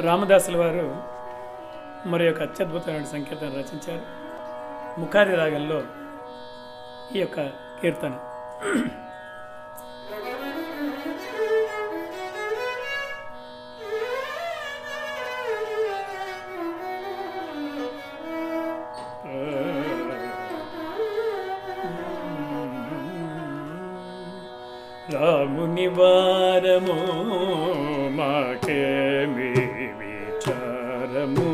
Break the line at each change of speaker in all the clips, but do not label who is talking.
రామదాసుల వారు మరి యొక్క అత్యద్భుతమైన సంకీర్తన రచించారు. ముఖారి రాగంలో ఈ యొక్క కీర్తన. రాముని వారము మాకేమి విచారము,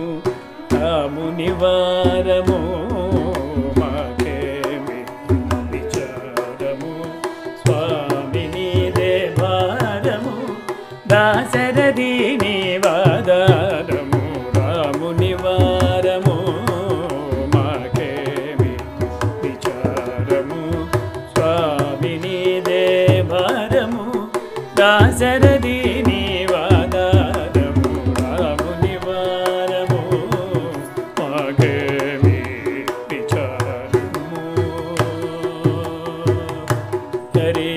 రాముని వారము మాకేమి విచారము, స్వామిని దేవారము దాశరథి నివాదారము, రాముని వారము మాకేమి విచారము, స్వామిని దేవారము దాశరథి నివాదారము, రాముని వారము మాకేమి విచారము. హరి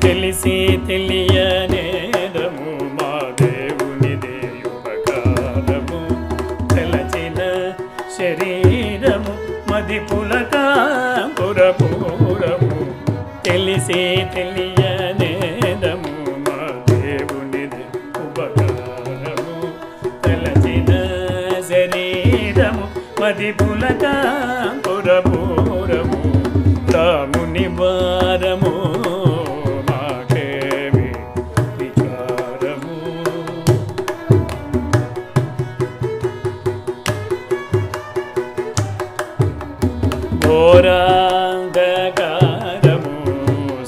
తెలిసి తెలియనేరము మా దేవుని దేయుపకారము, తెలచిన శరీరము మది పులకాపురపూరము, తెలిసి తెలియనేరము మా దేవుని ఉపకారము, తెలచిన శరీరము మది పులకాపురపూరము, రాముని వారము ఘోరాంధకారము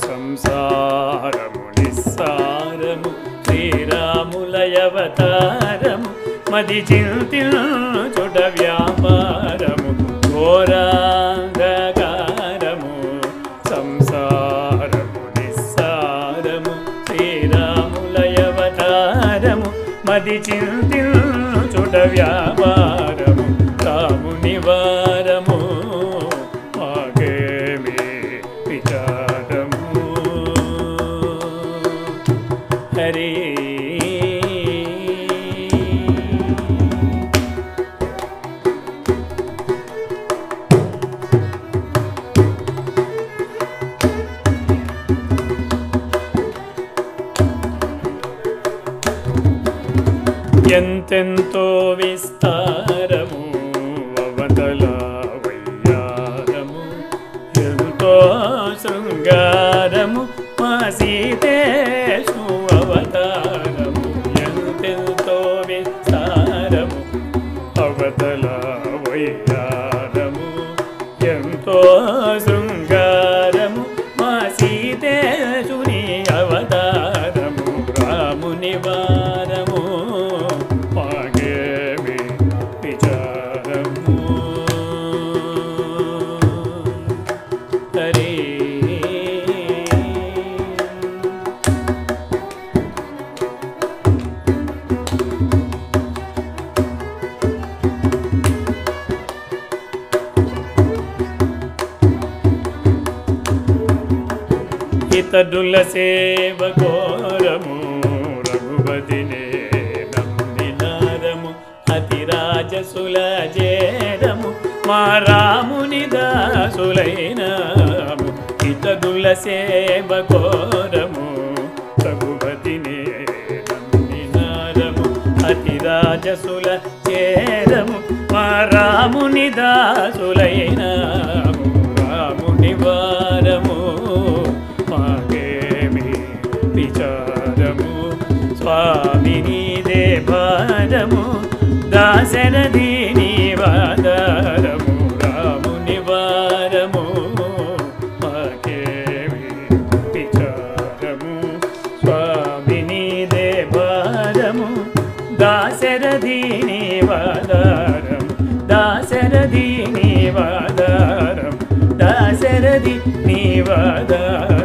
సంసారము నిస్సారము, శ్రీరాములయవతారము మది చింతించుట వ్యాపారము, ఘోరాంధకారము సంసారము నిస్సారము, శ్రీరాములయవతారము మది చింతించుట వ్యాపారము, రాముని వారము మాకేమి విచారము. హరి ఎంతెంతో విస్తారము అవతల వయ్యారము, ఎంతో శృంగారము మా సీతేషు అవతారము, ఎంతెంతో విస్తారము అవతల వయ్యారము, ఎంతో శృంగారము మా సీతేషుని అవతారము, రాముని వారము మాకేమి విచారము. హరి ఇతడుల సేవ ఘోరము, రఘుపతినే నమ్మినారము, అతి రాజసుల చేరము మా రాముని దాసులైనాము, ఇతడుల సేవ ఘోరము, రఘుపతినే నమ్మినారము, అతి రాజసుల చేరము మా రాముని దాసులైనాము, రాముని వారము మాకేమి విచారము, స్వామిని దేవారము దాశరథి నివాదారము, రాముని వారము మాకేమి విచారము, స్వామిని దేవారము దాశరథి నివాదారం, దాశరథి నివాదారం, దాశరథి నివాదారం.